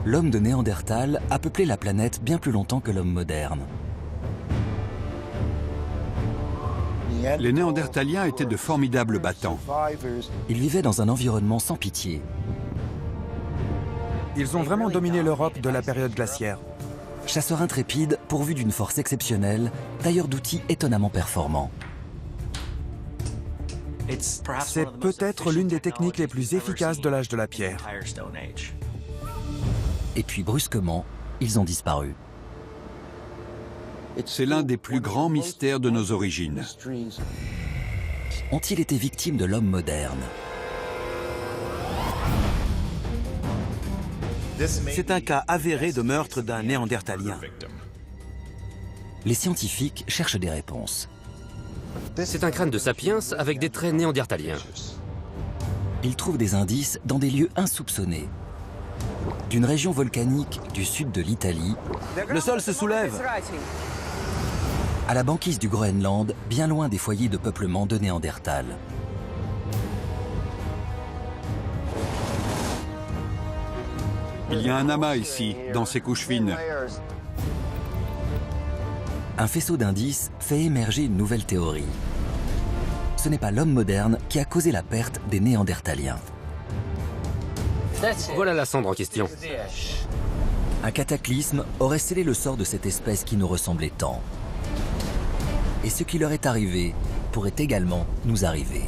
l'homme de Néandertal a peuplé la planète bien plus longtemps que l'homme moderne. Les Néandertaliens étaient de formidables battants. Ils vivaient dans un environnement sans pitié. Ils ont vraiment dominé l'Europe de la période glaciaire. Chasseurs intrépides, pourvus d'une force exceptionnelle, tailleurs d'outils étonnamment performants. C'est peut-être l'une des techniques les plus efficaces de l'âge de la pierre. Et puis brusquement, ils ont disparu. C'est l'un des plus grands mystères de nos origines. Ont-ils été victimes de l'homme moderne? C'est un cas avéré de meurtre d'un néandertalien. Les scientifiques cherchent des réponses. C'est un crâne de sapiens avec des traits néandertaliens. Ils trouvent des indices dans des lieux insoupçonnés. D'une région volcanique du sud de l'Italie Le sol se soulève. à la banquise du Groenland, bien loin des foyers de peuplement de Néandertal. Il y a un amas ici, dans ces couches fines. Un faisceau d'indices fait émerger une nouvelle théorie. Ce n'est pas l'homme moderne qui a causé la perte des Néandertaliens. Voilà la cendre en question. Un cataclysme aurait scellé le sort de cette espèce qui nous ressemblait tant. Et ce qui leur est arrivé pourrait également nous arriver.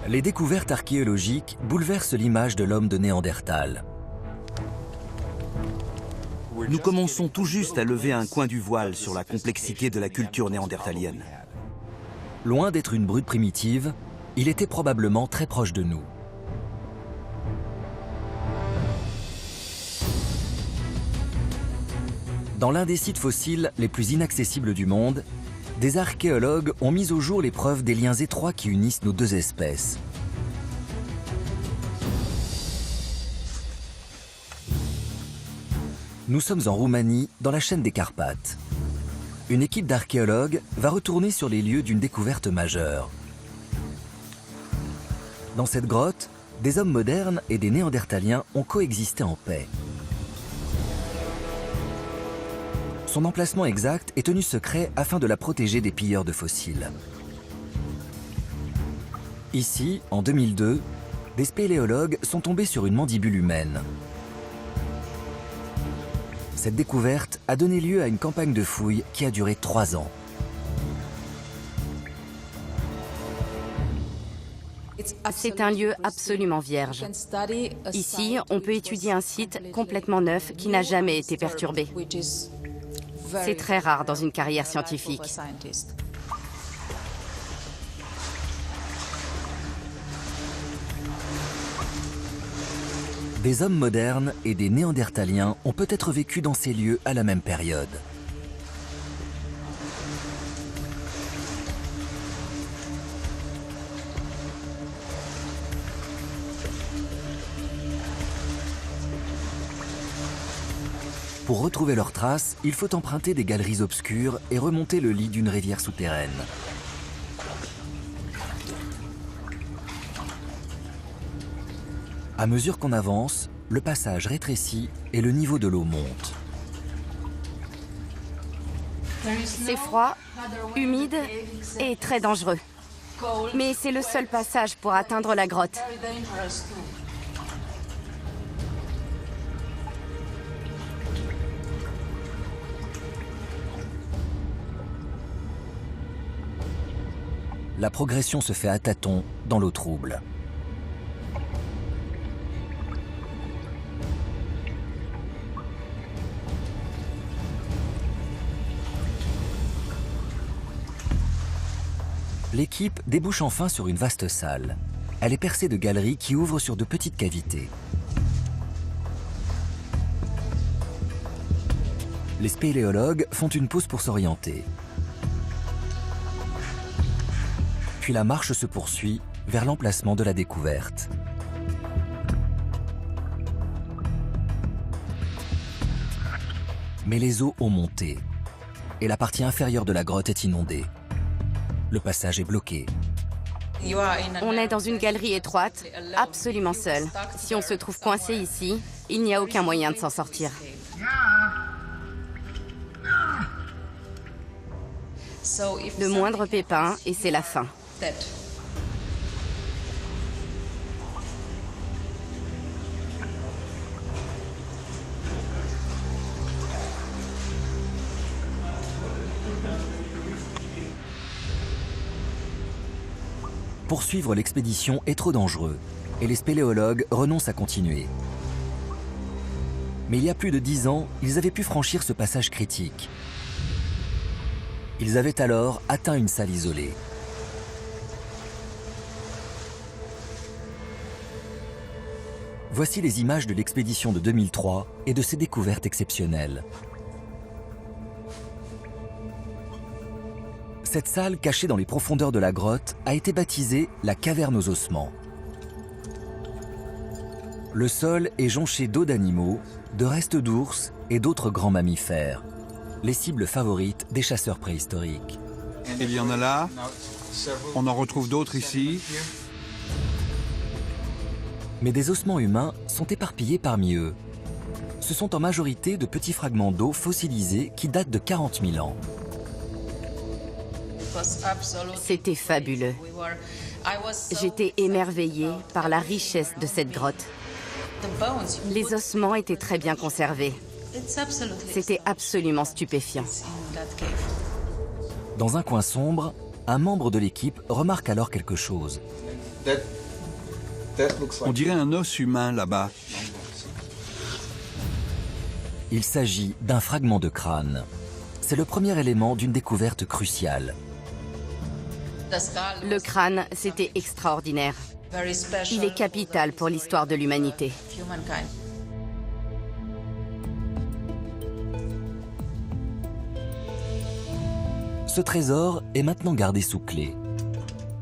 Les découvertes archéologiques bouleversent l'image de l'homme de Néandertal. Nous commençons tout juste à lever un coin du voile sur la complexité de la culture néandertalienne. Loin d'être une brute primitive, il était probablement très proche de nous. Dans l'un des sites fossiles les plus inaccessibles du monde, des archéologues ont mis au jour les preuves des liens étroits qui unissent nos deux espèces. Nous sommes en Roumanie, dans la chaîne des Carpates. Une équipe d'archéologues va retourner sur les lieux d'une découverte majeure. Dans cette grotte, des hommes modernes et des Néandertaliens ont coexisté en paix. Son emplacement exact est tenu secret afin de la protéger des pilleurs de fossiles. Ici, en 2002, des spéléologues sont tombés sur une mandibule humaine. Cette découverte a donné lieu à une campagne de fouilles qui a duré 3 ans. C'est un lieu absolument vierge. Ici, on peut étudier un site complètement neuf qui n'a jamais été perturbé. C'est très rare dans une carrière scientifique. Des hommes modernes et des Néandertaliens ont peut-être vécu dans ces lieux à la même période. Pour retrouver leurs traces, il faut emprunter des galeries obscures et remonter le lit d'une rivière souterraine. À mesure qu'on avance, le passage rétrécit et le niveau de l'eau monte. C'est froid, humide et très dangereux. Mais c'est le seul passage pour atteindre la grotte. La progression se fait à tâtons dans l'eau trouble. L'équipe débouche enfin sur une vaste salle. Elle est percée de galeries qui ouvrent sur de petites cavités. Les spéléologues font une pause pour s'orienter. Puis la marche se poursuit vers l'emplacement de la découverte. Mais les eaux ont monté. et la partie inférieure de la grotte est inondée. Le passage est bloqué. On est dans une galerie étroite, absolument seul. Si on se trouve coincé ici, il n'y a aucun moyen de s'en sortir. Le moindre pépin et c'est la fin. Poursuivre l'expédition est trop dangereux et les spéléologues renoncent à continuer. Mais il y a plus de 10 ans, ils avaient pu franchir ce passage critique. Ils avaient alors atteint une salle isolée. Voici les images de l'expédition de 2003 et de ses découvertes exceptionnelles. Cette salle, cachée dans les profondeurs de la grotte, a été baptisée la caverne aux ossements. Le sol est jonché d'os d'animaux, de restes d'ours et d'autres grands mammifères, les cibles favorites des chasseurs préhistoriques. Il y en a là. On en retrouve d'autres ici. Mais des ossements humains sont éparpillés parmi eux. Ce sont en majorité de petits fragments d'os fossilisés qui datent de 40 000 ans. C'était fabuleux. J'étais émerveillée par la richesse de cette grotte. Les ossements étaient très bien conservés. C'était absolument stupéfiant. Dans un coin sombre, un membre de l'équipe remarque alors quelque chose. On dirait un os humain là-bas. Il s'agit d'un fragment de crâne. C'est le premier élément d'une découverte cruciale. Le crâne, c'était extraordinaire. Il est capital pour l'histoire de l'humanité. Ce trésor est maintenant gardé sous clé.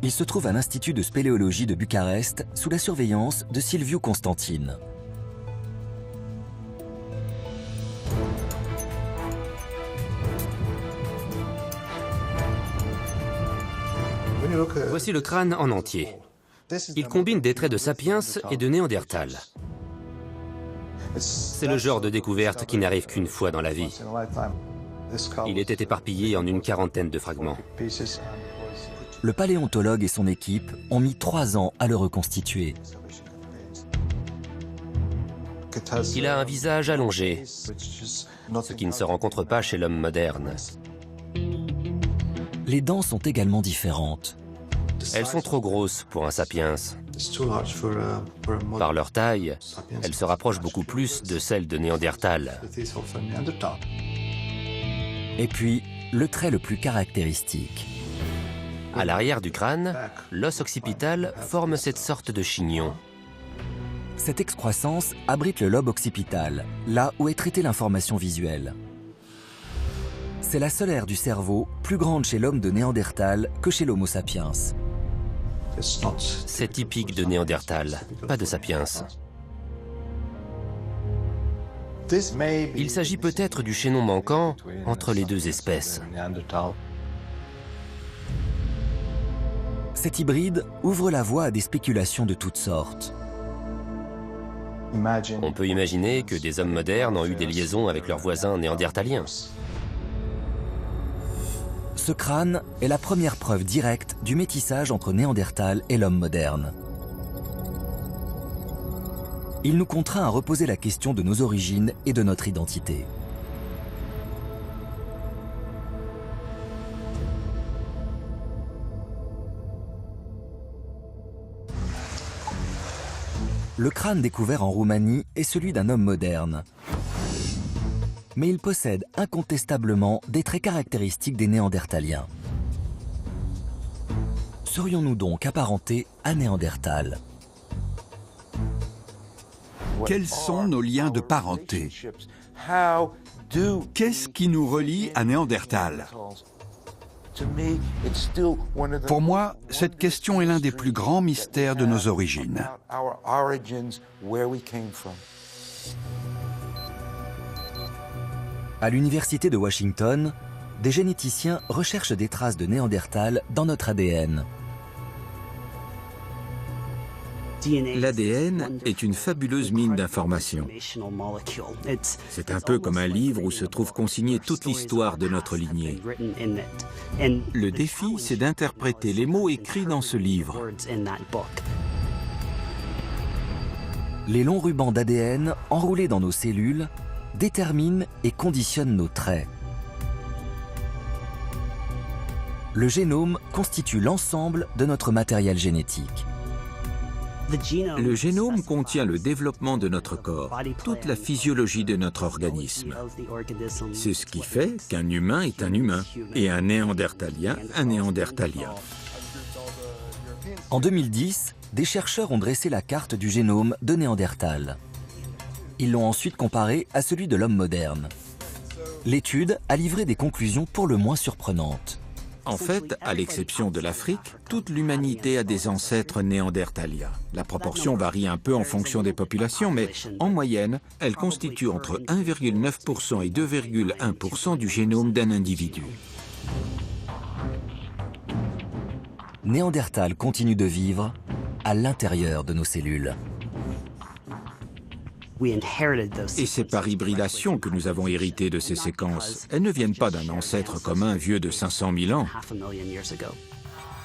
Il se trouve à l'Institut de spéléologie de Bucarest sous la surveillance de Silviu Constantin. Voici le crâne en entier. Il combine des traits de sapiens et de Néandertal. C'est le genre de découverte qui n'arrive qu'une fois dans la vie. Il était éparpillé en une quarantaine de fragments. Le paléontologue et son équipe ont mis 3 ans à le reconstituer. Il a un visage allongé, ce qui ne se rencontre pas chez l'homme moderne. Les dents sont également différentes. Elles sont trop grosses pour un sapiens. Par leur taille, elles se rapprochent beaucoup plus de celles de Néandertal. Et puis, le trait le plus caractéristique. À l'arrière du crâne, l'os occipital forme cette sorte de chignon. Cette excroissance abrite le lobe occipital, là où est traitée l'information visuelle. C'est la seule aire du cerveau plus grande chez l'homme de Néandertal que chez l'Homo sapiens. C'est typique de Néandertal, pas de sapiens. Il s'agit peut-être du chaînon manquant entre les deux espèces. Cet hybride ouvre la voie à des spéculations de toutes sortes. On peut imaginer que des hommes modernes ont eu des liaisons avec leurs voisins néandertaliens. Ce crâne est la première preuve directe du métissage entre Néandertal et l'homme moderne. Il nous contraint à reposer la question de nos origines et de notre identité. Le crâne découvert en Roumanie est celui d'un homme moderne. Mais il possède incontestablement des traits caractéristiques des Néandertaliens. Serions-nous donc apparentés à Néandertal? Quels sont nos liens de parenté? Qu'est-ce qui nous relie à Néandertal? Pour moi, cette question est l'un des plus grands mystères de nos origines. À l'université de Washington, des généticiens recherchent des traces de Néandertal dans notre ADN. L'ADN est une fabuleuse mine d'informations. C'est un peu comme un livre où se trouve consignée toute l'histoire de notre lignée. Le défi, c'est d'interpréter les mots écrits dans ce livre. Les longs rubans d'ADN enroulés dans nos cellules déterminent et conditionnent nos traits. Le génome constitue l'ensemble de notre matériel génétique. Le génome contient le développement de notre corps, toute la physiologie de notre organisme. C'est ce qui fait qu'un humain est un humain et un néandertalien un néandertalien. En 2010, des chercheurs ont dressé la carte du génome de Néandertal. Ils l'ont ensuite comparé à celui de l'homme moderne. L'étude a livré des conclusions pour le moins surprenantes. En fait, à l'exception de l'Afrique, toute l'humanité a des ancêtres néandertaliens. La proportion varie un peu en fonction des populations, mais en moyenne, elle constitue entre 1,9% et 2,1% du génome d'un individu. Néandertal continue de vivre à l'intérieur de nos cellules. Et c'est par hybridation que nous avons hérité de ces séquences. Elles ne viennent pas d'un ancêtre commun vieux de 500 000 ans.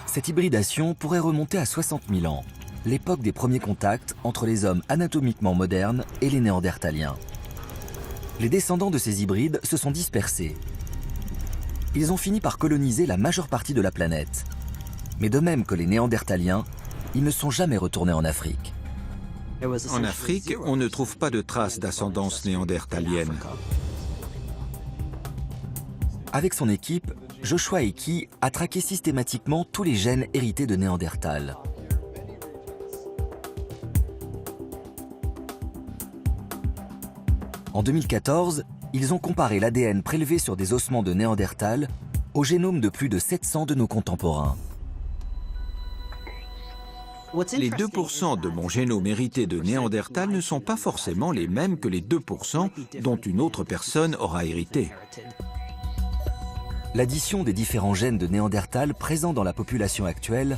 Cette hybridation pourrait remonter à 60 000 ans, l'époque des premiers contacts entre les hommes anatomiquement modernes et les néandertaliens. Les descendants de ces hybrides se sont dispersés. Ils ont fini par coloniser la majeure partie de la planète. Mais de même que les néandertaliens, ils ne sont jamais retournés en Afrique. En Afrique, on ne trouve pas de traces d'ascendance néandertalienne. Avec son équipe, Joshua Eki a traqué systématiquement tous les gènes hérités de Néandertal. En 2014, ils ont comparé l'ADN prélevé sur des ossements de Néandertal au génome de plus de 700 de nos contemporains. Les 2% de mon génome hérité de Néandertal ne sont pas forcément les mêmes que les 2% dont une autre personne aura hérité. L'addition des différents gènes de Néandertal présents dans la population actuelle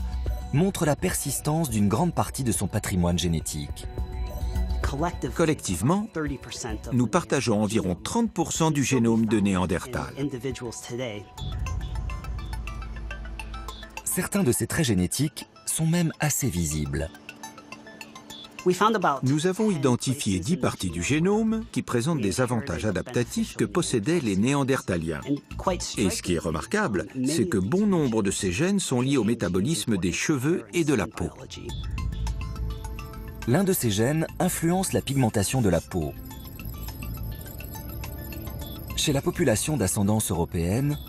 montre la persistance d'une grande partie de son patrimoine génétique. Collectivement, nous partageons environ 30% du génome de Néandertal. Certains de ces traits génétiques sont même assez visibles. Nous avons identifié 10 parties du génome qui présentent des avantages adaptatifs que possédaient les Néandertaliens. Et ce qui est remarquable, c'est que bon nombre de ces gènes sont liés au métabolisme des cheveux et de la peau. L'un de ces gènes influence la pigmentation de la peau. Chez la population d'ascendance européenne,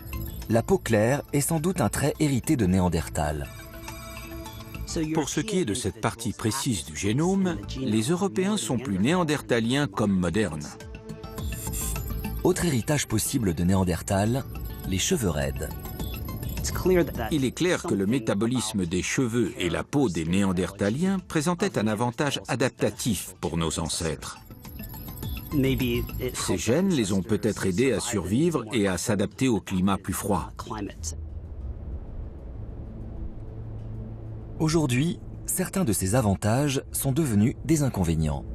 la peau claire est sans doute un trait hérité de Néandertal. Pour ce qui est de cette partie précise du génome, les Européens sont plus néandertaliens comme modernes. Autre héritage possible de Néandertal, les cheveux raides. Il est clair que le métabolisme des cheveux et la peau des Néandertaliens présentaient un avantage adaptatif pour nos ancêtres. Ces gènes les ont peut-être aidés à survivre et à s'adapter au climat plus froid. Aujourd'hui, certains de ces avantages sont devenus des inconvénients.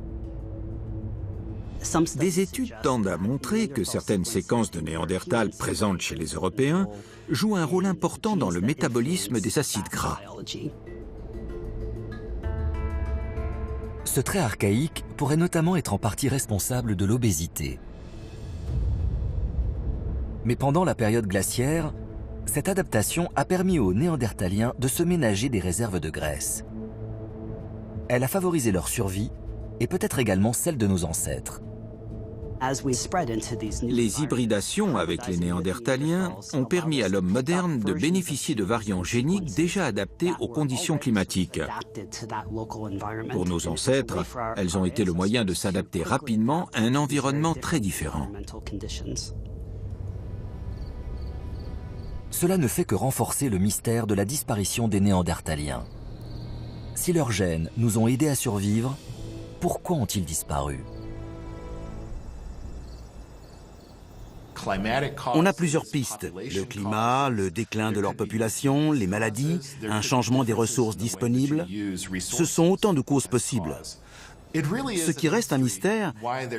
Des études tendent à montrer que certaines séquences de Néandertal présentes chez les Européens jouent un rôle important dans le métabolisme des acides gras. Ce trait archaïque pourrait notamment être en partie responsable de l'obésité. Mais pendant la période glaciaire, cette adaptation a permis aux Néandertaliens de se ménager des réserves de graisse. Elle a favorisé leur survie et peut-être également celle de nos ancêtres. Les hybridations avec les Néandertaliens ont permis à l'homme moderne de bénéficier de variants géniques déjà adaptés aux conditions climatiques. Pour nos ancêtres, elles ont été le moyen de s'adapter rapidement à un environnement très différent. Cela ne fait que renforcer le mystère de la disparition des Néandertaliens. Si leurs gènes nous ont aidés à survivre, pourquoi ont-ils disparu ? On a plusieurs pistes. Le climat, le déclin de leur population, les maladies, un changement des ressources disponibles. Ce sont autant de causes possibles. Ce qui reste un mystère,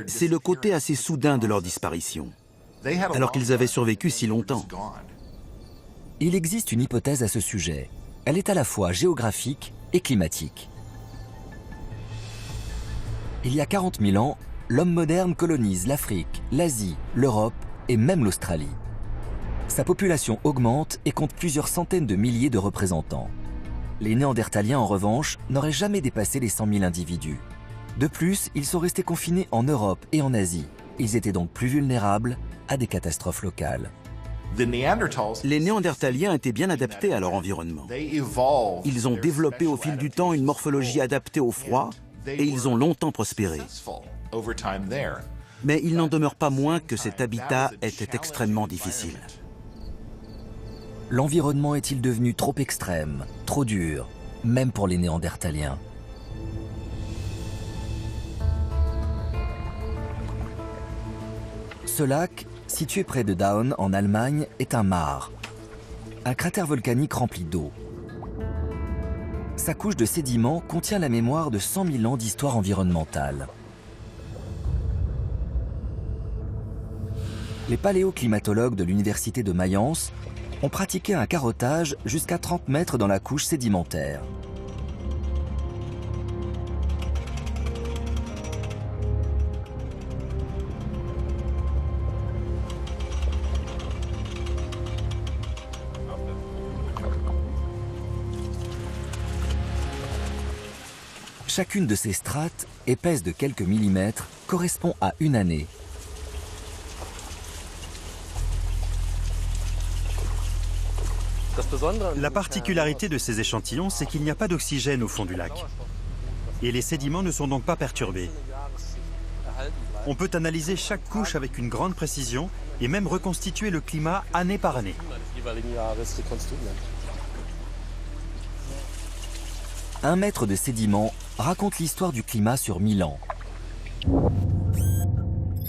c'est le côté assez soudain de leur disparition, alors qu'ils avaient survécu si longtemps. Il existe une hypothèse à ce sujet. Elle est à la fois géographique et climatique. Il y a 40 000 ans, l'homme moderne colonise l'Afrique, l'Asie, l'Europe et même l'Australie. Sa population augmente et compte plusieurs centaines de milliers de représentants. Les Néandertaliens, en revanche, n'auraient jamais dépassé les 100 000 individus. De plus, ils sont restés confinés en Europe et en Asie. Ils étaient donc plus vulnérables à des catastrophes locales. Les Néandertaliens étaient bien adaptés à leur environnement. Ils ont développé au fil du temps une morphologie adaptée au froid et ils ont longtemps prospéré. Mais il n'en demeure pas moins que cet habitat était extrêmement difficile. L'environnement est-il devenu trop extrême, trop dur, même pour les Néandertaliens? Ce lac, situé près de Daun, en Allemagne, est un maar, un cratère volcanique rempli d'eau. Sa couche de sédiments contient la mémoire de 100 000 ans d'histoire environnementale. Les paléoclimatologues de l'université de Mayence ont pratiqué un carottage jusqu'à 30 mètres dans la couche sédimentaire. Chacune de ces strates, épaisse de quelques millimètres, correspond à une année. La particularité de ces échantillons, c'est qu'il n'y a pas d'oxygène au fond du lac. Et les sédiments ne sont donc pas perturbés. On peut analyser chaque couche avec une grande précision et même reconstituer le climat année par année. Un mètre de sédiment raconte l'histoire du climat sur 1000 ans.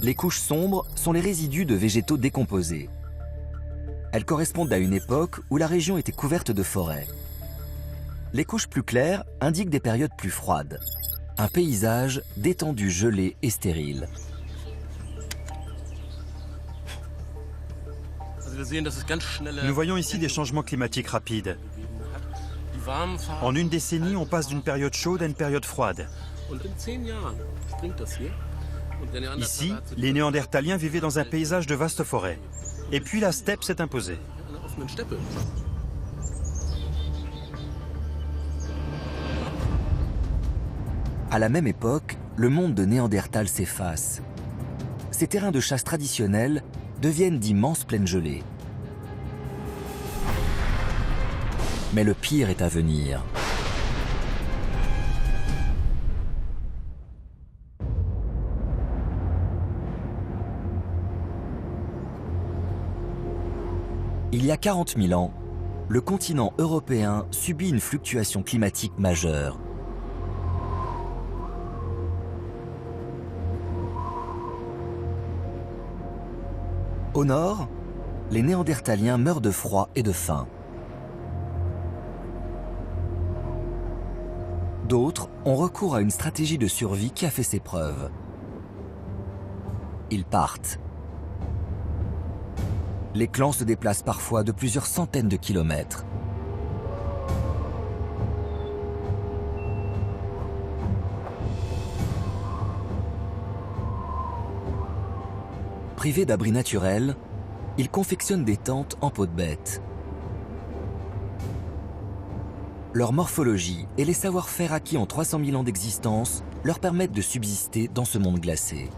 Les couches sombres sont les résidus de végétaux décomposés. Elles correspondent à une époque où la région était couverte de forêts. Les couches plus claires indiquent des périodes plus froides. Un paysage détendu, gelé et stérile. Nous voyons ici des changements climatiques rapides. En une décennie, on passe d'une période chaude à une période froide. Ici, les Néandertaliens vivaient dans un paysage de vastes forêts. Et puis la steppe s'est imposée. À la même époque, le monde de Néandertal s'efface. Ces terrains de chasse traditionnels deviennent d'immenses plaines gelées. Mais le pire est à venir. Il y a 40 000 ans, le continent européen subit une fluctuation climatique majeure. Au nord, les Néandertaliens meurent de froid et de faim. D'autres ont recours à une stratégie de survie qui a fait ses preuves. Ils partent. Les clans se déplacent parfois de plusieurs centaines de kilomètres. Privés d'abri naturel, ils confectionnent des tentes en peau de bête. Leur morphologie et les savoir-faire acquis en 300 000 ans d'existence leur permettent de subsister dans ce monde glacé.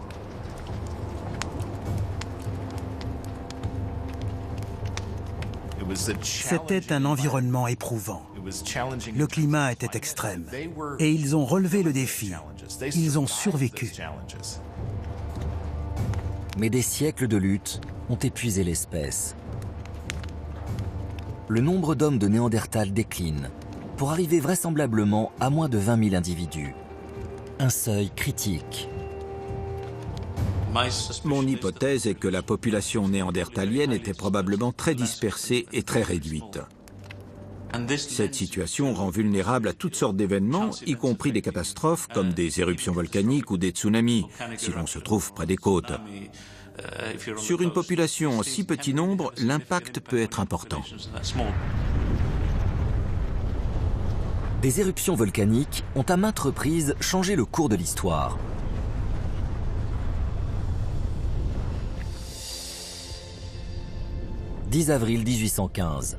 C'était un environnement éprouvant. Le climat était extrême. Et ils ont relevé le défi. Ils ont survécu. Mais des siècles de lutte ont épuisé l'espèce. Le nombre d'hommes de Néandertal décline, pour arriver vraisemblablement à moins de 20 000 individus. Un seuil critique. Mon hypothèse est que la population néandertalienne était probablement très dispersée et très réduite. Cette situation rend vulnérable à toutes sortes d'événements, y compris des catastrophes comme des éruptions volcaniques ou des tsunamis, si l'on se trouve près des côtes. Sur une population en si petit nombre, l'impact peut être important. Des éruptions volcaniques ont à maintes reprises changé le cours de l'histoire. « 10 avril 1815.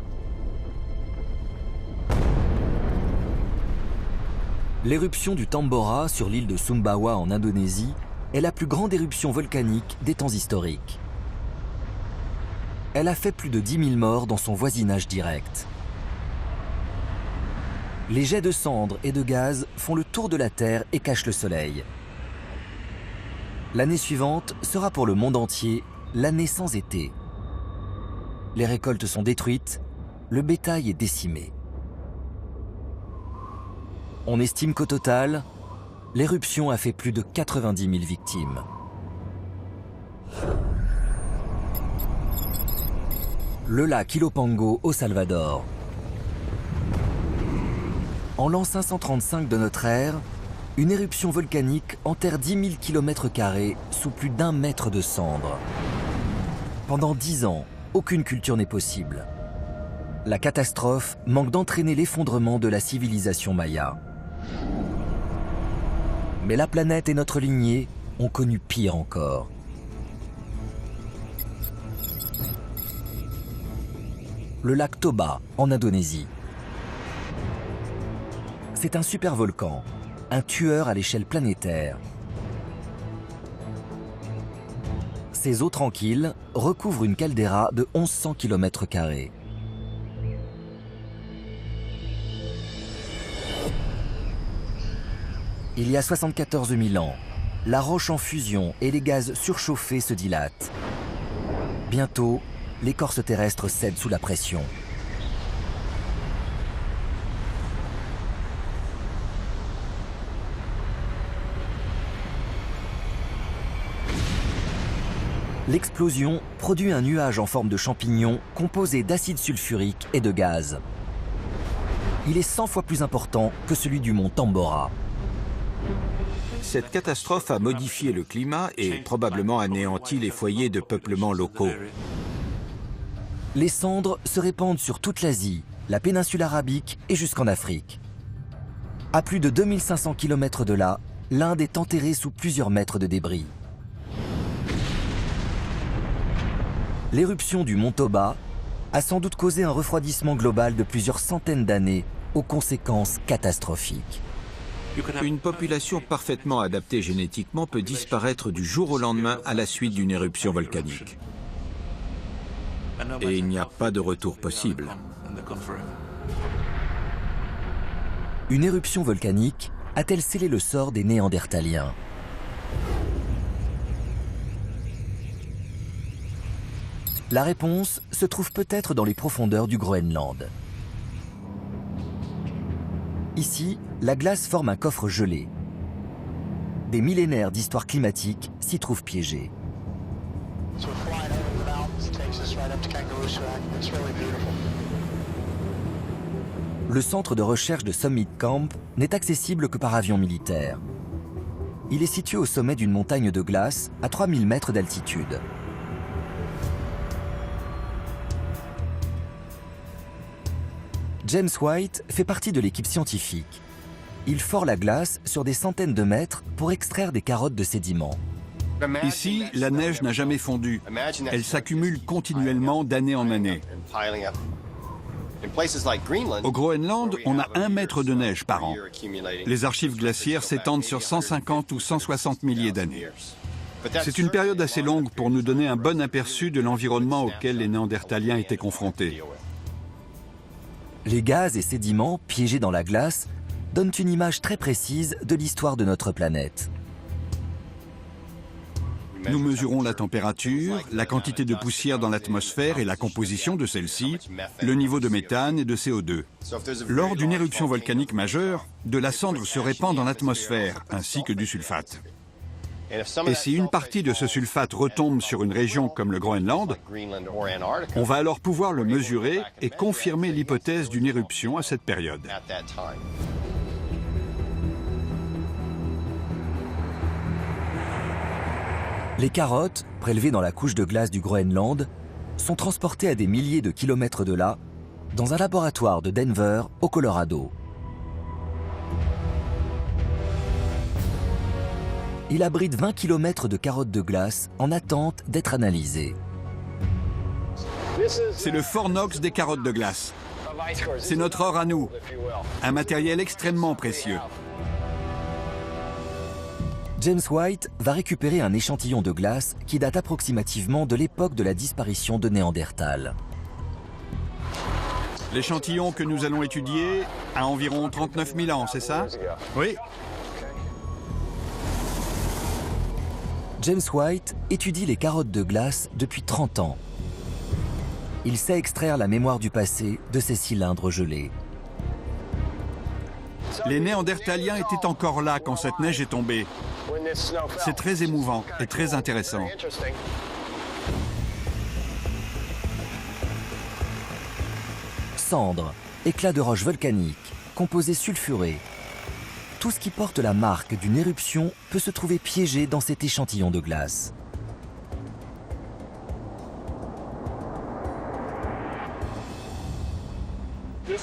L'éruption du Tambora sur l'île de Sumbawa en Indonésie est la plus grande éruption volcanique des temps historiques. Elle a fait plus de 10 000 morts dans son voisinage direct. Les jets de cendres et de gaz font le tour de la Terre et cachent le soleil. L'année suivante sera pour le monde entier l'année sans été. Les récoltes sont détruites, le bétail est décimé. On estime qu'au total, l'éruption a fait plus de 90 000 victimes. Le lac Ilopango au Salvador. En l'an 535 de notre ère, une éruption volcanique enterre 10 000 km² sous plus d'1 mètre de cendres. Pendant 10 ans, aucune culture n'est possible. La catastrophe manque d'entraîner l'effondrement de la civilisation maya. Mais la planète et notre lignée ont connu pire encore. Le lac Toba, en Indonésie. C'est un supervolcan, un tueur à l'échelle planétaire. Ces eaux tranquilles recouvrent une caldeira de 1100 km². Il y a 74 000 ans, la roche en fusion et les gaz surchauffés se dilatent. Bientôt, l'écorce terrestre cède sous la pression. L'explosion produit un nuage en forme de champignon composé d'acide sulfurique et de gaz. Il est 100 fois plus important que celui du mont Tambora. Cette catastrophe a modifié le climat et probablement anéanti les foyers de peuplement locaux. Les cendres se répandent sur toute l'Asie, la péninsule arabique et jusqu'en Afrique. À plus de 2500 km de là, l'Inde est enterrée sous plusieurs mètres de débris. L'éruption du mont Toba a sans doute causé un refroidissement global de plusieurs centaines d'années aux conséquences catastrophiques. Une population parfaitement adaptée génétiquement peut disparaître du jour au lendemain à la suite d'une éruption volcanique. Et il n'y a pas de retour possible. Une éruption volcanique a-t-elle scellé le sort des Néandertaliens ? La réponse se trouve peut-être dans les profondeurs du Groenland. Ici, la glace forme un coffre gelé. Des millénaires d'histoire climatique s'y trouvent piégés. Le centre de recherche de Summit Camp n'est accessible que par avion militaire. Il est situé au sommet d'une montagne de glace à 3000 mètres d'altitude. James White fait partie de l'équipe scientifique. Il fore la glace sur des centaines de mètres pour extraire des carottes de sédiments. Ici, la neige n'a jamais fondu. Elle s'accumule continuellement d'année en année. Au Groenland, on a 1 mètre de neige par an. Les archives glaciaires s'étendent sur 150 ou 160 milliers d'années. C'est une période assez longue pour nous donner un bon aperçu de l'environnement auquel les Néandertaliens étaient confrontés. Les gaz et sédiments piégés dans la glace donnent une image très précise de l'histoire de notre planète. Nous mesurons la température, la quantité de poussière dans l'atmosphère et la composition de celle-ci, le niveau de méthane et de CO2. Lors d'une éruption volcanique majeure, de la cendre se répand dans l'atmosphère, ainsi que du sulfate. Et si une partie de ce sulfate retombe sur une région comme le Groenland, on va alors pouvoir le mesurer et confirmer l'hypothèse d'une éruption à cette période. Les carottes, prélevées dans la couche de glace du Groenland, sont transportées à des milliers de kilomètres de là, dans un laboratoire de Denver, au Colorado. Il abrite 20 km de carottes de glace en attente d'être analysées. C'est le Fort Knox des carottes de glace. C'est notre or à nous, un matériel extrêmement précieux. James White va récupérer un échantillon de glace qui date approximativement de l'époque de la disparition de Néandertal. L'échantillon que nous allons étudier a environ 39 000 ans, c'est ça? Oui. James White étudie les carottes de glace depuis 30 ans. Il sait extraire la mémoire du passé de ces cylindres gelés. Les Néandertaliens étaient encore là quand cette neige est tombée. C'est très émouvant et très intéressant. Cendres, éclats de roches volcaniques, composés sulfurés. Tout ce qui porte la marque d'une éruption peut se trouver piégé dans cet échantillon de glace.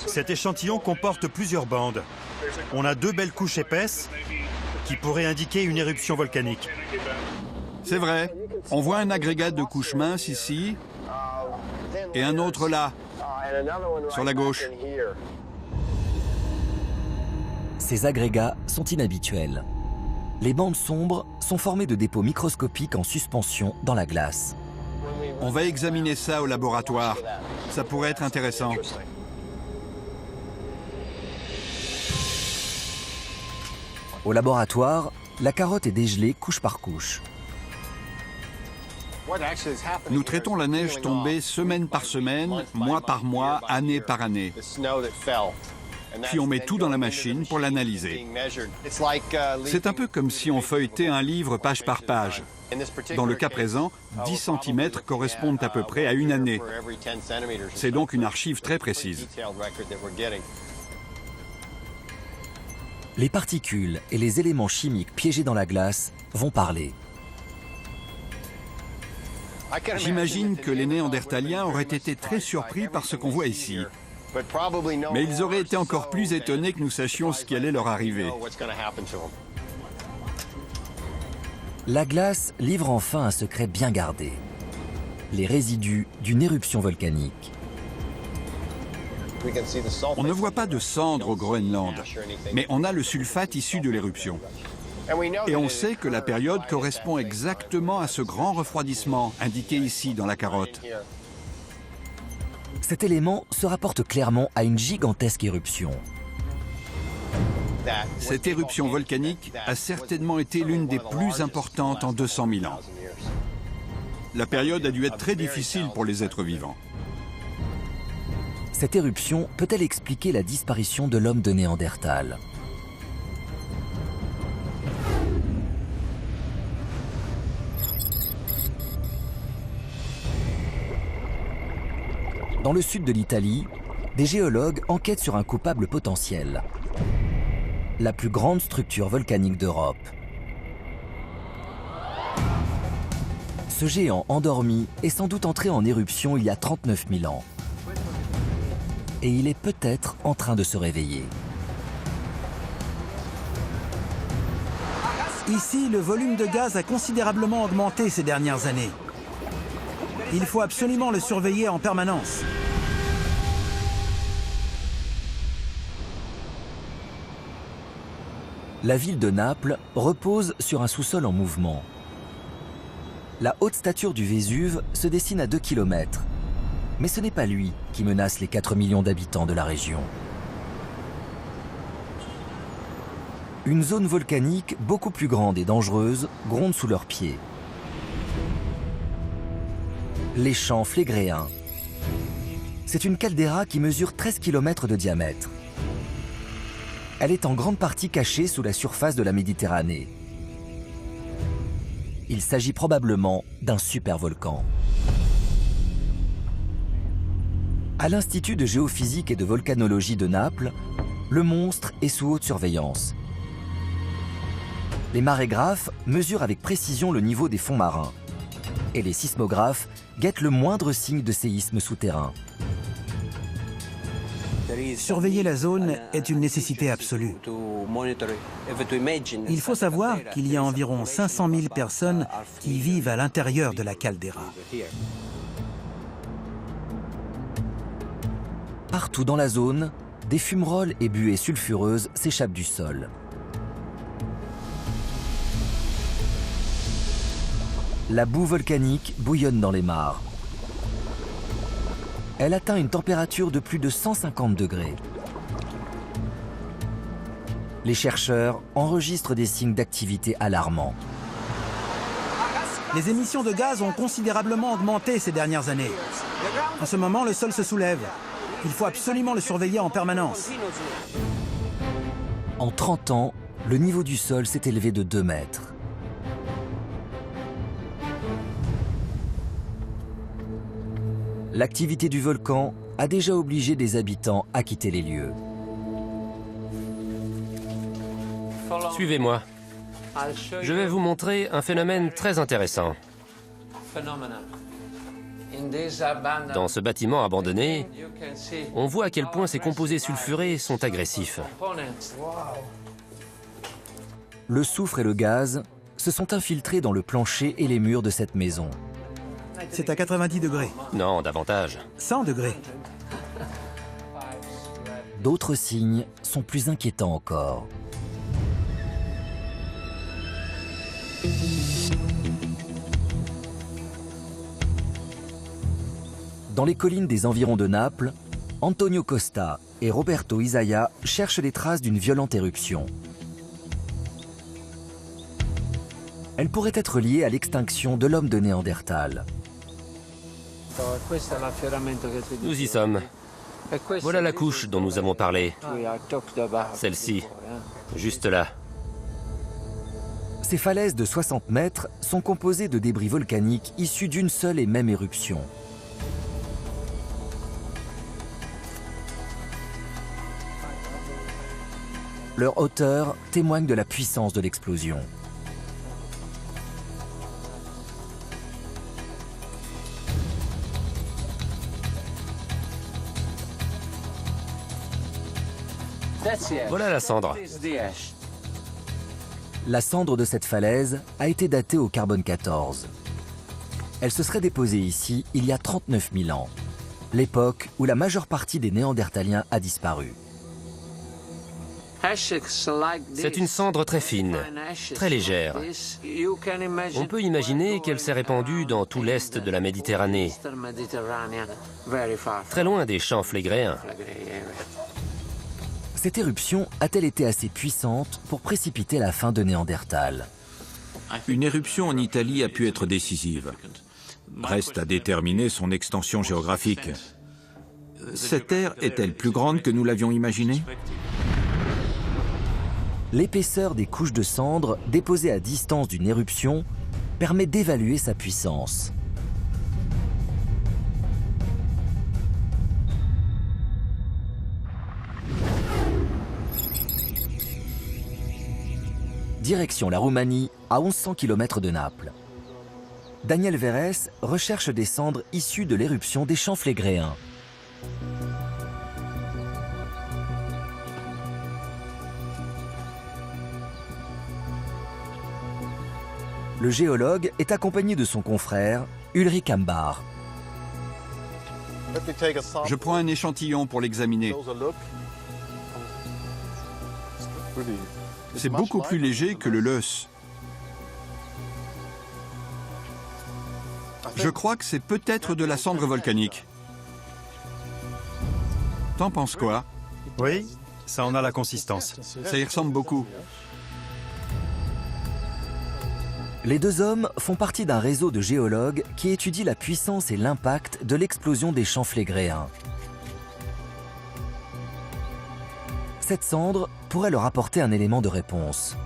Cet échantillon comporte plusieurs bandes. On a 2 belles couches épaisses qui pourraient indiquer une éruption volcanique. C'est vrai. On voit un agrégat de couches minces ici et un autre là, sur la gauche. Ces agrégats sont inhabituels. Les bandes sombres sont formées de dépôts microscopiques en suspension dans la glace. On va examiner ça au laboratoire. Ça pourrait être intéressant. Au laboratoire, la carotte est dégelée couche par couche. Nous traitons la neige tombée semaine par semaine, mois par mois, année par année. Puis on met tout dans la machine pour l'analyser. C'est un peu comme si on feuilletait un livre page par page. Dans le cas présent, 10 cm correspondent à peu près à une année. C'est donc une archive très précise. Les particules et les éléments chimiques piégés dans la glace vont parler. J'imagine que les Néandertaliens auraient été très surpris par ce qu'on voit ici. Mais ils auraient été encore plus étonnés que nous sachions ce qui allait leur arriver. La glace livre enfin un secret bien gardé. Les résidus d'une éruption volcanique. On ne voit pas de cendres au Groenland, mais on a le sulfate issu de l'éruption. Et on sait que la période correspond exactement à ce grand refroidissement indiqué ici dans la carotte. Cet élément se rapporte clairement à une gigantesque éruption. Cette éruption volcanique a certainement été l'une des plus importantes en 200 000 ans. La période a dû être très difficile pour les êtres vivants. Cette éruption peut-elle expliquer la disparition de l'homme de Néandertal? Dans le sud de l'Italie, des géologues enquêtent sur un coupable potentiel. La plus grande structure volcanique d'Europe. Ce géant endormi est sans doute entré en éruption il y a 39 000 ans. Et il est peut-être en train de se réveiller. Ici, le volume de gaz a considérablement augmenté ces dernières années. Il faut absolument le surveiller en permanence. La ville de Naples repose sur un sous-sol en mouvement. La haute stature du Vésuve se dessine à 2 km. Mais ce n'est pas lui qui menace les 4 millions d'habitants de la région. Une zone volcanique beaucoup plus grande et dangereuse gronde sous leurs pieds. Les champs Flégréens. C'est une caldeira qui mesure 13 km de diamètre. Elle est en grande partie cachée sous la surface de la Méditerranée. Il s'agit probablement d'un supervolcan. À l'Institut de géophysique et de volcanologie de Naples, le monstre est sous haute surveillance. Les marégraphes mesurent avec précision le niveau des fonds marins. Et les sismographes guettent le moindre signe de séisme souterrain. Surveiller la zone est une nécessité absolue. Il faut savoir qu'il y a environ 500 000 personnes qui vivent à l'intérieur de la caldeira. Partout dans la zone, des fumerolles et buées sulfureuses s'échappent du sol. La boue volcanique bouillonne dans les mares. Elle atteint une température de plus de 150 degrés. Les chercheurs enregistrent des signes d'activité alarmants. Les émissions de gaz ont considérablement augmenté ces dernières années. En ce moment, le sol se soulève. Il faut absolument le surveiller en permanence. En 30 ans, le niveau du sol s'est élevé de 2 mètres. L'activité du volcan a déjà obligé des habitants à quitter les lieux. Suivez-moi. Je vais vous montrer un phénomène très intéressant. Dans ce bâtiment abandonné, on voit à quel point ces composés sulfurés sont agressifs. Le soufre et le gaz se sont infiltrés dans le plancher et les murs de cette maison. C'est à 90 degrés. Non, davantage. 100 degrés. D'autres signes sont plus inquiétants encore. Dans les collines des environs de Naples, Antonio Costa et Roberto Isaia cherchent les traces d'une violente éruption. Elle pourrait être liée à l'extinction de l'homme de Néandertal. Nous y sommes. Voilà la couche dont nous avons parlé. Celle-ci, juste là. Ces falaises de 60 mètres sont composées de débris volcaniques issus d'une seule et même éruption. Leur hauteur témoigne de la puissance de l'explosion. Voilà la cendre. La cendre de cette falaise a été datée au carbone 14. Elle se serait déposée ici il y a 39 000 ans, l'époque où la majeure partie des Néandertaliens a disparu. C'est une cendre très fine, très légère. On peut imaginer qu'elle s'est répandue dans tout l'est de la Méditerranée, très loin des champs flégréens. Cette éruption a-t-elle été assez puissante pour précipiter la fin de Néandertal? Une éruption en Italie a pu être décisive. Reste à déterminer son extension géographique. Cette terre est-elle plus grande que nous l'avions imaginé? L'épaisseur des couches de cendres déposées à distance d'une éruption permet d'évaluer sa puissance. Direction la Roumanie, à 1100 km de Naples. Daniel Verres recherche des cendres issues de l'éruption des champs flégréens. Le géologue est accompagné de son confrère, Ulrich Ambar. Je prends un échantillon pour l'examiner. C'est beaucoup plus léger que le löss. Je crois que c'est peut-être de la cendre volcanique. T'en penses quoi? Oui, ça en a la consistance. Ça y ressemble beaucoup. Les deux hommes font partie d'un réseau de géologues qui étudie la puissance et l'impact de l'explosion des champs flégréens. Cette cendre pourrait leur apporter un élément de réponse.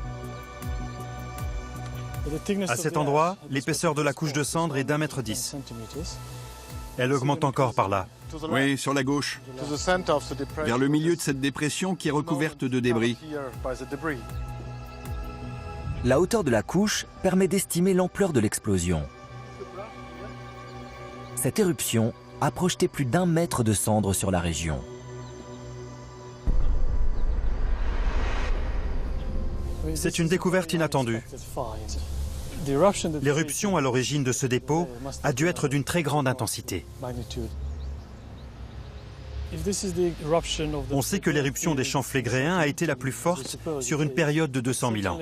À cet endroit, l'épaisseur de la couche de cendre est d'1,10 m. Elle augmente encore par là. Oui, sur la gauche, vers le milieu de cette dépression qui est recouverte de débris. La hauteur de la couche permet d'estimer l'ampleur de l'explosion. Cette éruption a projeté plus d'1 mètre de cendres sur la région. C'est une découverte inattendue. L'éruption à l'origine de ce dépôt a dû être d'une très grande intensité. On sait que l'éruption des champs flégréens a été la plus forte sur une période de 200 000 ans.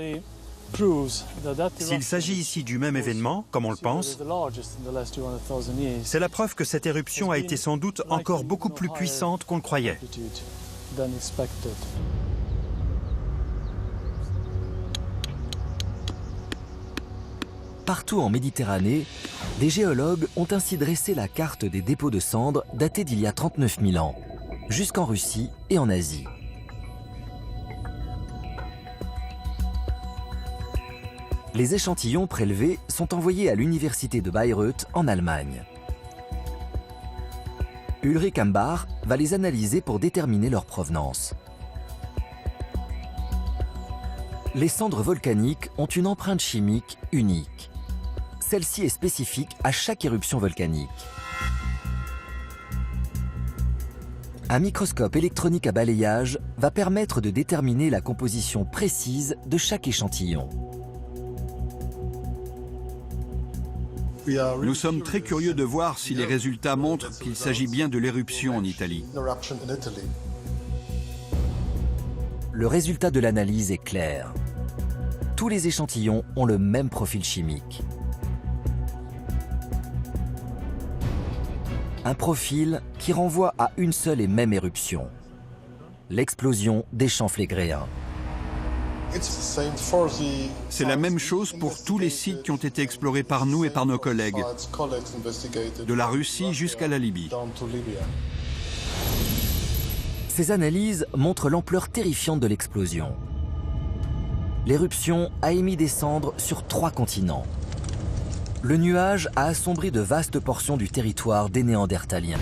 S'il s'agit ici du même événement, comme on le pense, c'est la preuve que cette éruption a été sans doute encore beaucoup plus puissante qu'on le croyait. Partout en Méditerranée, des géologues ont ainsi dressé la carte des dépôts de cendres datés d'il y a 39 000 ans, jusqu'en Russie et en Asie. Les échantillons prélevés sont envoyés à l'université de Bayreuth en Allemagne. Ulrich Ambach va les analyser pour déterminer leur provenance. Les cendres volcaniques ont une empreinte chimique unique. Celle-ci est spécifique à chaque éruption volcanique. Un microscope électronique à balayage va permettre de déterminer la composition précise de chaque échantillon. Nous sommes très curieux de voir si les résultats montrent qu'il s'agit bien de l'éruption en Italie. Le résultat de l'analyse est clair. Tous les échantillons ont le même profil chimique. Un profil qui renvoie à une seule et même éruption, l'explosion des champs flégréens. C'est la même chose pour tous les sites qui ont été explorés par nous et par nos collègues, de la Russie jusqu'à la Libye. Ces analyses montrent l'ampleur terrifiante de l'explosion. L'éruption a émis des cendres sur 3 continents. Le nuage a assombri de vastes portions du territoire des Néandertaliens.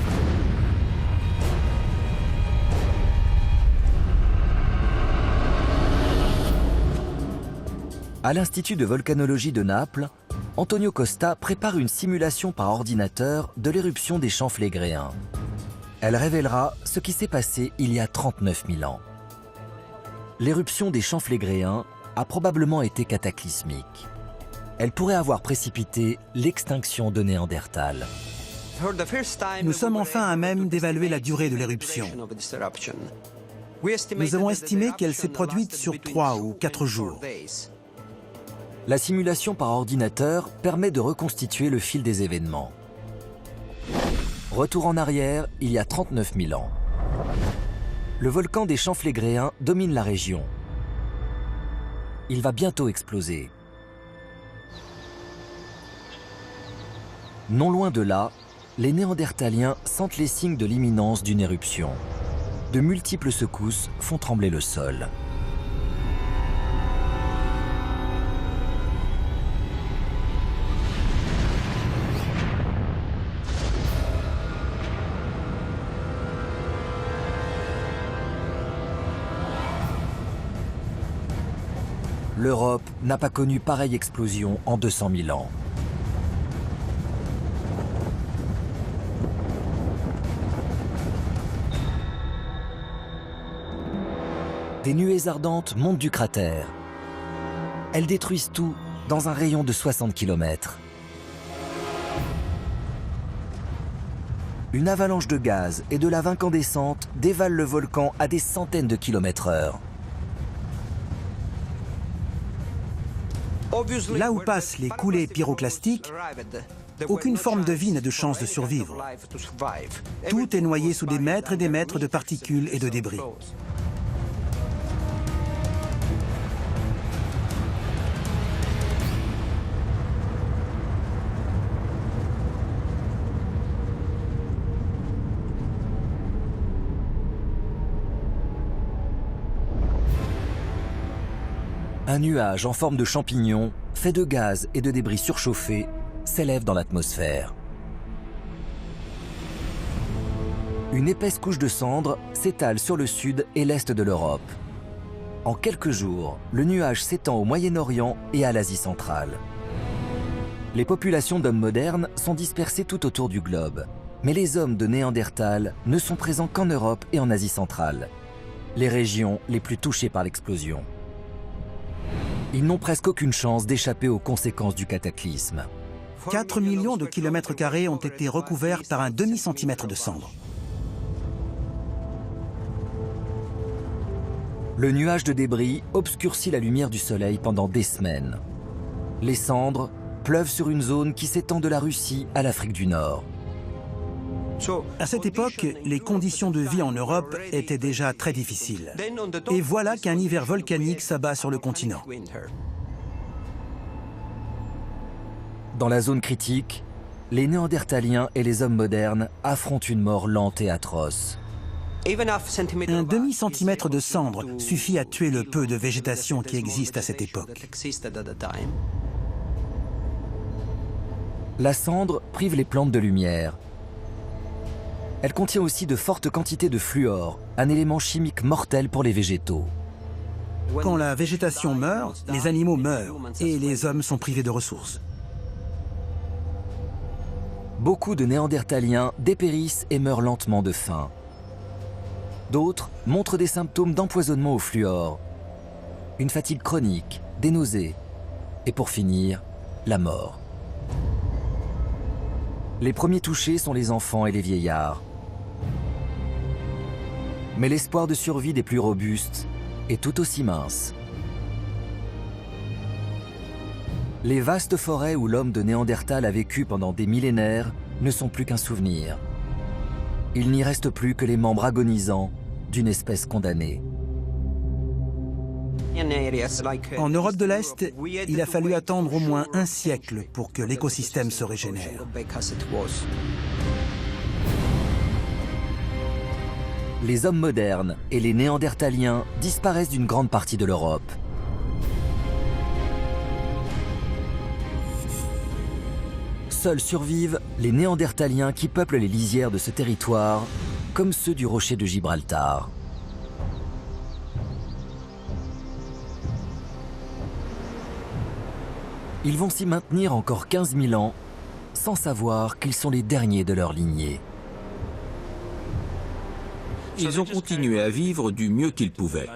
À l'Institut de volcanologie de Naples, Antonio Costa prépare une simulation par ordinateur de l'éruption des champs flégréens. Elle révélera ce qui s'est passé il y a 39 000 ans. L'éruption des champs flégréens a probablement été cataclysmique. Elle pourrait avoir précipité l'extinction de Néandertal. Nous sommes enfin à même d'évaluer la durée de l'éruption. Nous avons estimé qu'elle s'est produite sur 3 ou 4 jours. La simulation par ordinateur permet de reconstituer le fil des événements. Retour en arrière, il y a 39 000 ans. Le volcan des champs flégréens domine la région. Il va bientôt exploser. Non loin de là, les Néandertaliens sentent les signes de l'imminence d'une éruption. De multiples secousses font trembler le sol. L'Europe n'a pas connu pareille explosion en 200 000 ans. Des nuées ardentes montent du cratère. Elles détruisent tout dans un rayon de 60 km. Une avalanche de gaz et de lave incandescente dévale le volcan à des centaines de km/h. Là où passent les coulées pyroclastiques, aucune forme de vie n'a de chance de survivre. Tout est noyé sous des mètres et des mètres de particules et de débris. Un nuage en forme de champignon fait de gaz et de débris surchauffés, s'élève dans l'atmosphère. Une épaisse couche de cendres s'étale sur le sud et l'est de l'Europe. En quelques jours, le nuage s'étend au Moyen-Orient et à l'Asie centrale. Les populations d'hommes modernes sont dispersées tout autour du globe. Mais les hommes de Néandertal ne sont présents qu'en Europe et en Asie centrale, les régions les plus touchées par l'explosion. Ils n'ont presque aucune chance d'échapper aux conséquences du cataclysme. 4 millions de kilomètres carrés ont été recouverts par un demi-centimètre de cendres. Le nuage de débris obscurcit la lumière du soleil pendant des semaines. Les cendres pleuvent sur une zone qui s'étend de la Russie à l'Afrique du Nord. À cette époque, les conditions de vie en Europe étaient déjà très difficiles. Et voilà qu'un hiver volcanique s'abat sur le continent. Dans la zone critique, les Néandertaliens et les hommes modernes affrontent une mort lente et atroce. Un demi-centimètre de cendre suffit à tuer le peu de végétation qui existe à cette époque. La cendre prive les plantes de lumière. Elle contient aussi de fortes quantités de fluor, un élément chimique mortel pour les végétaux. Quand la végétation meurt, les animaux meurent et les hommes sont privés de ressources. Beaucoup de Néandertaliens dépérissent et meurent lentement de faim. D'autres montrent des symptômes d'empoisonnement au fluor, une fatigue chronique, des nausées et pour finir, la mort. Les premiers touchés sont les enfants et les vieillards. Mais l'espoir de survie des plus robustes est tout aussi mince. Les vastes forêts où l'homme de Néandertal a vécu pendant des millénaires ne sont plus qu'un souvenir. Il n'y reste plus que les membres agonisants d'une espèce condamnée. En Europe de l'Est, il a fallu attendre au moins un siècle pour que l'écosystème se régénère. Les hommes modernes et les Néandertaliens disparaissent d'une grande partie de l'Europe. Seuls survivent les Néandertaliens qui peuplent les lisières de ce territoire, comme ceux du rocher de Gibraltar. Ils vont s'y maintenir encore 15 000 ans, sans savoir qu'ils sont les derniers de leur lignée. Ils ont continué à vivre du mieux qu'ils pouvaient.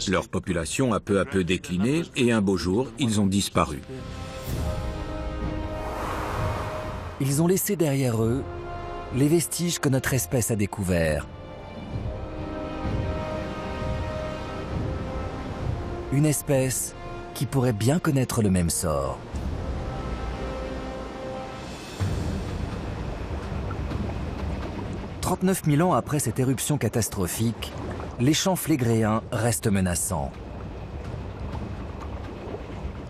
Leur population a peu à peu décliné et un beau jour, ils ont disparu. Ils ont laissé derrière eux les vestiges que notre espèce a découverts. Une espèce qui pourrait bien connaître le même sort. « 39 000 ans après cette éruption catastrophique, les champs flégréens restent menaçants.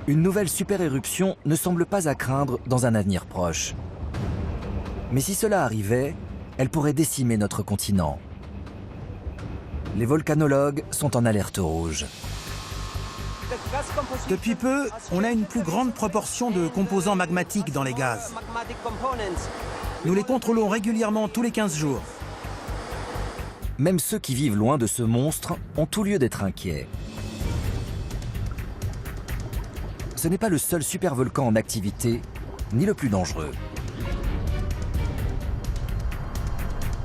Une nouvelle super-éruption ne semble pas à craindre dans un avenir proche. Mais si cela arrivait, elle pourrait décimer notre continent. Les volcanologues sont en alerte rouge. Depuis peu, on a une plus grande proportion de composants magmatiques dans les gaz. Nous les contrôlons régulièrement tous les 15 jours. Même ceux qui vivent loin de ce monstre ont tout lieu d'être inquiets. Ce n'est pas le seul supervolcan en activité, ni le plus dangereux.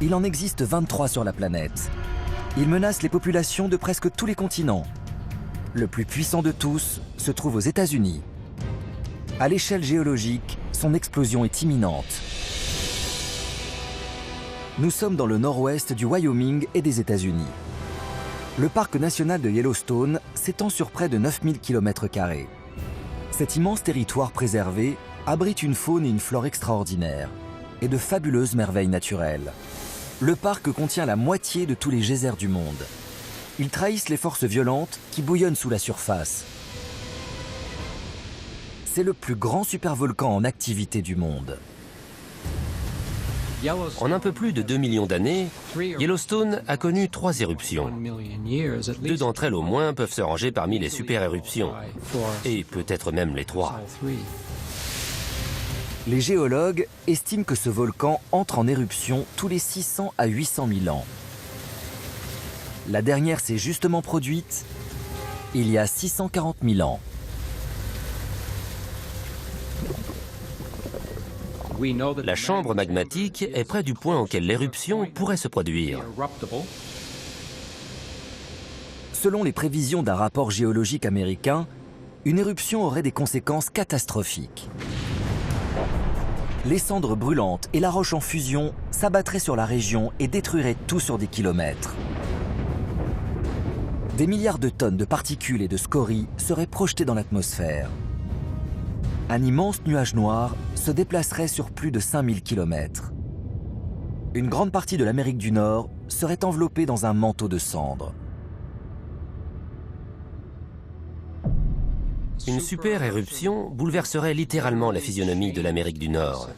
Il en existe 23 sur la planète. Ils menacent les populations de presque tous les continents. Le plus puissant de tous se trouve aux États-Unis. À l'échelle géologique, son explosion est imminente. Nous sommes dans le nord-ouest du Wyoming et des États-Unis. Le parc national de Yellowstone s'étend sur près de 9000 km². Cet immense territoire préservé abrite une faune et une flore extraordinaires et de fabuleuses merveilles naturelles. Le parc contient la moitié de tous les geysers du monde. Ils trahissent les forces violentes qui bouillonnent sous la surface. C'est le plus grand supervolcan en activité du monde. En un peu plus de 2 millions d'années, Yellowstone a connu 3 éruptions. 2 d'entre elles au moins peuvent se ranger parmi les super-éruptions, et peut-être même les 3. Les géologues estiment que ce volcan entre en éruption tous les 600 à 800 000 ans. La dernière s'est justement produite il y a 640 000 ans. La chambre magmatique est près du point auquel l'éruption pourrait se produire. Selon les prévisions d'un rapport géologique américain, une éruption aurait des conséquences catastrophiques. Les cendres brûlantes et la roche en fusion s'abattraient sur la région et détruiraient tout sur des kilomètres. Des milliards de tonnes de particules et de scories seraient projetées dans l'atmosphère. Un immense nuage noir se déplacerait sur plus de 5000 km. Une grande partie de l'Amérique du Nord serait enveloppée dans un manteau de cendres. Une super-éruption bouleverserait littéralement la physionomie de l'Amérique du Nord.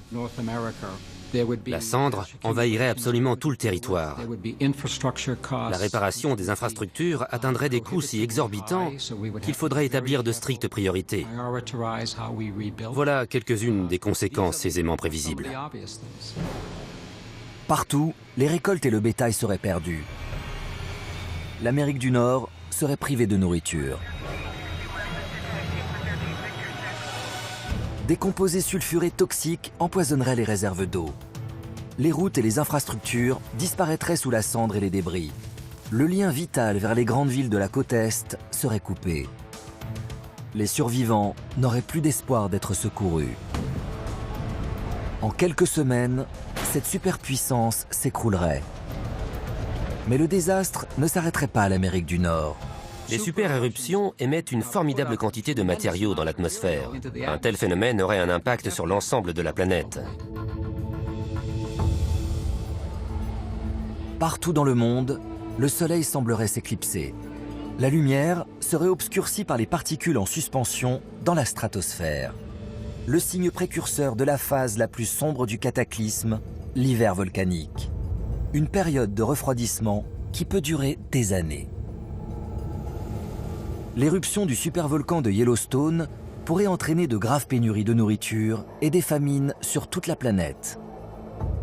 La cendre envahirait absolument tout le territoire. La réparation des infrastructures atteindrait des coûts si exorbitants qu'il faudrait établir de strictes priorités. Voilà quelques-unes des conséquences aisément prévisibles. Partout, les récoltes et le bétail seraient perdus. L'Amérique du Nord serait privée de nourriture. Des composés sulfurés toxiques empoisonneraient les réserves d'eau. Les routes et les infrastructures disparaîtraient sous la cendre et les débris. Le lien vital vers les grandes villes de la côte Est serait coupé. Les survivants n'auraient plus d'espoir d'être secourus. En quelques semaines, cette superpuissance s'écroulerait. Mais le désastre ne s'arrêterait pas à l'Amérique du Nord. Les super-éruptions émettent une formidable quantité de matériaux dans l'atmosphère. Un tel phénomène aurait un impact sur l'ensemble de la planète. Partout dans le monde, le Soleil semblerait s'éclipser. La lumière serait obscurcie par les particules en suspension dans la stratosphère. Le signe précurseur de la phase la plus sombre du cataclysme, l'hiver volcanique. Une période de refroidissement qui peut durer des années. L'éruption du supervolcan de Yellowstone pourrait entraîner de graves pénuries de nourriture et des famines sur toute la planète.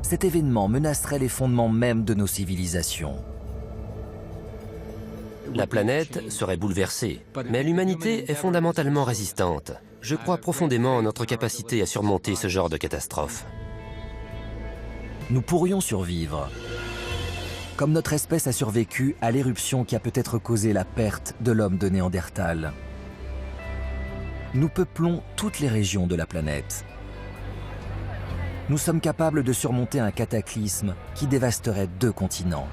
Cet événement menacerait les fondements même de nos civilisations. La planète serait bouleversée, mais l'humanité est fondamentalement résistante. Je crois profondément en notre capacité à surmonter ce genre de catastrophe. Nous pourrions survivre. Comme notre espèce a survécu à l'éruption qui a peut-être causé la perte de l'homme de Néandertal. Nous peuplons toutes les régions de la planète. Nous sommes capables de surmonter un cataclysme qui dévasterait 2 continents.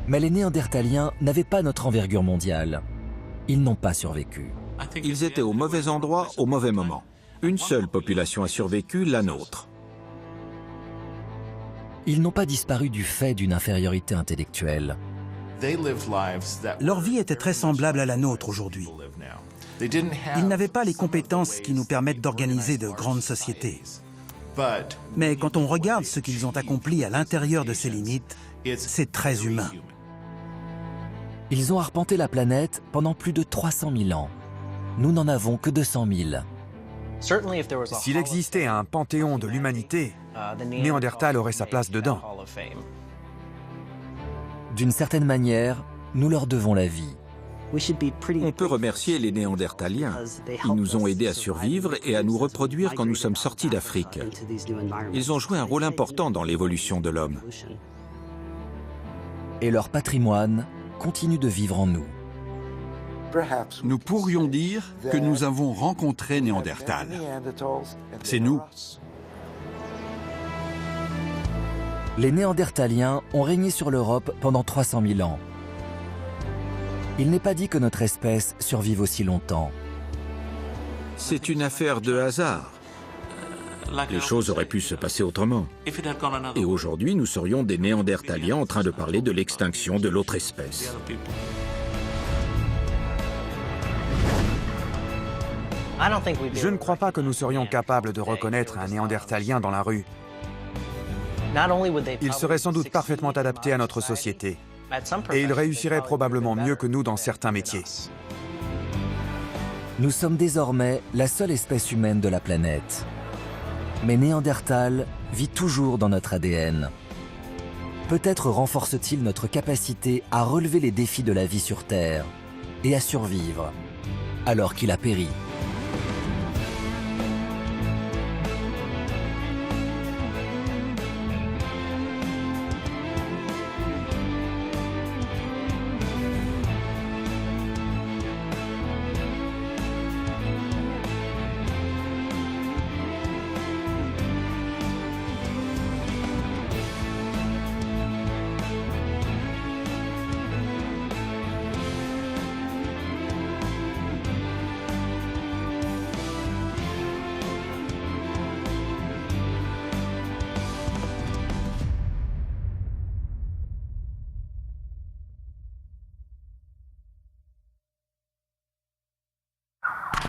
Mais les Néandertaliens n'avaient pas notre envergure mondiale. Ils n'ont pas survécu. Ils étaient au mauvais endroit au mauvais moment. Une seule population a survécu, la nôtre. Ils n'ont pas disparu du fait d'une infériorité intellectuelle. Leur vie était très semblable à la nôtre aujourd'hui. Ils n'avaient pas les compétences qui nous permettent d'organiser de grandes sociétés. Mais quand on regarde ce qu'ils ont accompli à l'intérieur de ces limites, c'est très humain. Ils ont arpenté la planète pendant plus de 300 000 ans. Nous n'en avons que 200 000. S'il existait un panthéon de l'humanité, Néandertal aurait sa place dedans. D'une certaine manière, nous leur devons la vie. On peut remercier les Néandertaliens. Ils nous ont aidés à survivre et à nous reproduire quand nous sommes sortis d'Afrique. Ils ont joué un rôle important dans l'évolution de l'homme. Et leur patrimoine continue de vivre en nous. Nous pourrions dire que nous avons rencontré Néandertal. C'est nous. Les Néandertaliens ont régné sur l'Europe pendant 300 000 ans. Il n'est pas dit que notre espèce survive aussi longtemps. C'est une affaire de hasard. Les choses auraient pu se passer autrement. Et aujourd'hui, nous serions des Néandertaliens en train de parler de l'extinction de l'autre espèce. Je ne crois pas que nous serions capables de reconnaître un Néandertalien dans la rue. Ils seraient sans doute parfaitement adaptés à notre société. Et ils réussiraient probablement mieux que nous dans certains métiers. Nous sommes désormais la seule espèce humaine de la planète. Mais Néandertal vit toujours dans notre ADN. Peut-être renforce-t-il notre capacité à relever les défis de la vie sur Terre et à survivre alors qu'il a péri.